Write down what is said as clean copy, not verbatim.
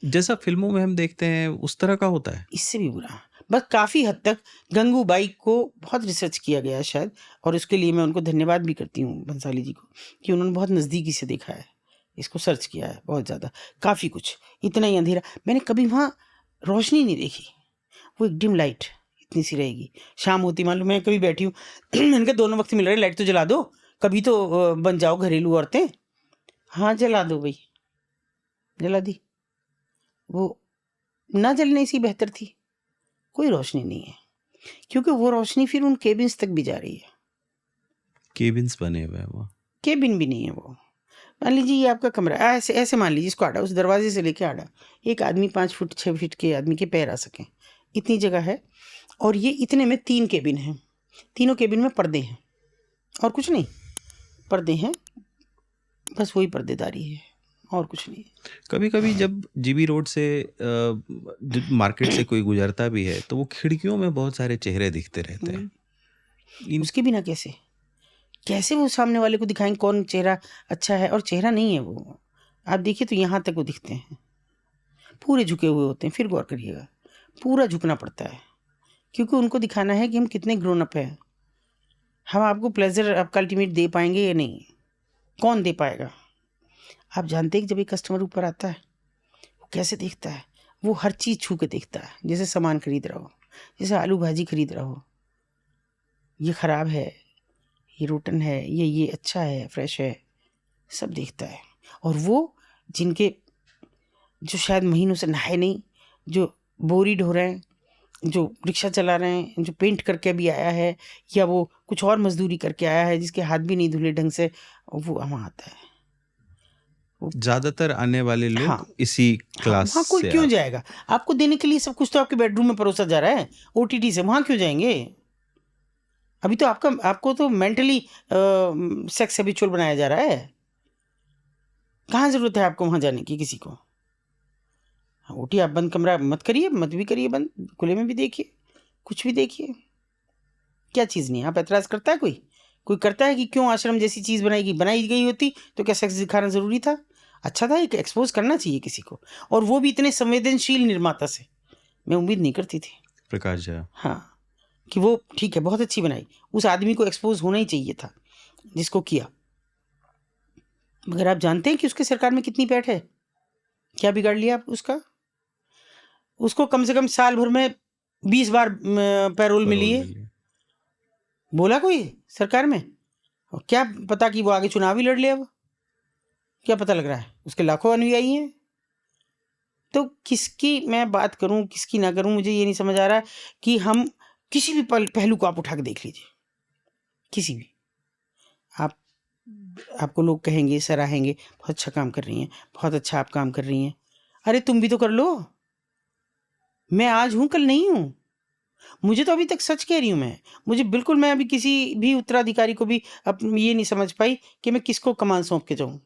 जैसा फ़िल्मों में हम देखते हैं उस तरह का होता है? इससे भी बुरा। बस काफ़ी हद तक गंगूबाई को बहुत रिसर्च किया गया है शायद, और उसके लिए मैं उनको धन्यवाद भी करती हूँ भंसाली जी को, कि उन्होंने बहुत नज़दीकी से देखा है, इसको सर्च किया है बहुत ज़्यादा, काफ़ी कुछ। इतना ही अंधेरा मैंने कभी वहाँ रोशनी नहीं देखी, वो एक डिम लाइट इतनी सी रहेगी। शाम होती मान लो मैं कभी बैठी हूँ मैंने कहा दोनों वक्त मिल रहे लाइट तो जला दो, कभी तो बन जाओ घरेलू औरतें। हाँ जला दो भाई, जला दी। वो ना जलने से बेहतर थी। कोई रोशनी नहीं है, क्योंकि वो रोशनी फिर उन केबिन्स तक भी जा रही है। केबिन्स बने हुए हैं वहाँ। केबिन भी नहीं है वो। मान लीजिए ये आपका कमरा, ऐसे ऐसे मान लीजिए इसको आड़ा, उस दरवाजे से लेके आड़ा एक आदमी 5 फुट 6 फीट के आदमी के पैर आ सकें, इतनी जगह है। और ये इतने में 3 केबिन हैं, तीनों केबिन में पर्दे हैं और कुछ नहीं, पर्दे हैं, बस वही पर्देदारी है और कुछ नहीं। कभी-कभी जब जीबी रोड से मार्केट से कोई गुजरता भी है तो वो खिड़कियों में बहुत सारे चेहरे दिखते रहते हैं। उसके बिना कैसे कैसे वो सामने वाले को दिखाएंगे कौन चेहरा अच्छा है, और चेहरा नहीं है वो। आप देखिए तो यहाँ तक वो दिखते हैं, पूरे झुके हुए होते हैं। फिर गौर करिएगा, पूरा झुकना पड़ता है, क्योंकि उनको दिखाना है कि हम कितने ग्रोन अप हैं। हम आपको प्लेजर आपका अल्टीमेट दे पाएंगे या नहीं, कौन दे पाएगा। आप जानते हैं कि जब एक कस्टमर ऊपर आता है वो कैसे देखता है, वो हर चीज़ छू के देखता है, जैसे सामान खरीद रहा हो, जैसे आलू भाजी खरीद रहा हो, ये ख़राब है, ये रोटन है, ये अच्छा है, फ्रेश है, सब देखता है। और वो जिनके जो शायद महीनों से नहाए नहीं, जो बोरी ढो रहे हैं, जो रिक्शा चला रहे हैं, जो पेंट करके अभी आया है, या वो कुछ और मजदूरी करके आया है जिसके हाथ भी नहीं धुले ढंग से, वो वहाँ आता है। ज़्यादातर आने वाले लोग हाँ, इसी क्लास वहाँ कोई से क्यों जाएगा? आपको देने के लिए सब कुछ तो आपके बेडरूम में परोसा जा रहा है ओटीटी से, वहाँ क्यों जाएंगे? अभी तो आपको तो मेंटली सेक्स हैबिचुअल बनाया जा रहा है। कहाँ ज़रूरत है आपको वहाँ जाने की किसी को? ओटी आप बंद कमरा मत करिए, मत भी करिए बंद, खुले में भी देखिए, कुछ भी देखिए। क्या चीज़ नहीं, आप ऐतराज़ करता है कोई करता है कि क्यों आश्रम जैसी चीज़ बनाई गई होती तो क्या सेक्स दिखाना ज़रूरी था? अच्छा था, एक एक्सपोज करना चाहिए किसी को, और वो भी इतने संवेदनशील निर्माता से मैं उम्मीद नहीं करती थी। प्रकाश झा। हाँ, कि वो ठीक है, बहुत अच्छी बनाई, उस आदमी को एक्सपोज होना ही चाहिए था जिसको किया। मगर आप जानते हैं कि उसके सरकार में कितनी पैठ है? क्या बिगाड़ लिया आप उसका? उसको कम से कम साल भर में 20 बार पैरोल मिली है। बोला कोई सरकार में? और क्या पता कि वो आगे चुनाव ही लड़ ले, अब क्या पता लग रहा है? उसके लाखों अनुयायी हैं। तो किसकी मैं बात करूं किसकी ना करूं, मुझे ये नहीं समझ आ रहा है कि हम किसी भी पहलू को आप उठा के देख लीजिए, किसी भी आप आपको लोग कहेंगे, सराहेंगे, बहुत अच्छा काम कर रही हैं, बहुत अच्छा आप काम कर रही हैं। अरे तुम भी तो कर लो। मैं आज हूं, कल नहीं हूं। मुझे तो अभी तक, सच कह रही हूं मुझे बिल्कुल, मैं अभी किसी भी उत्तराधिकारी को भी अब ये नहीं समझ पाई कि मैं किसको कमान सौंप के जाऊं।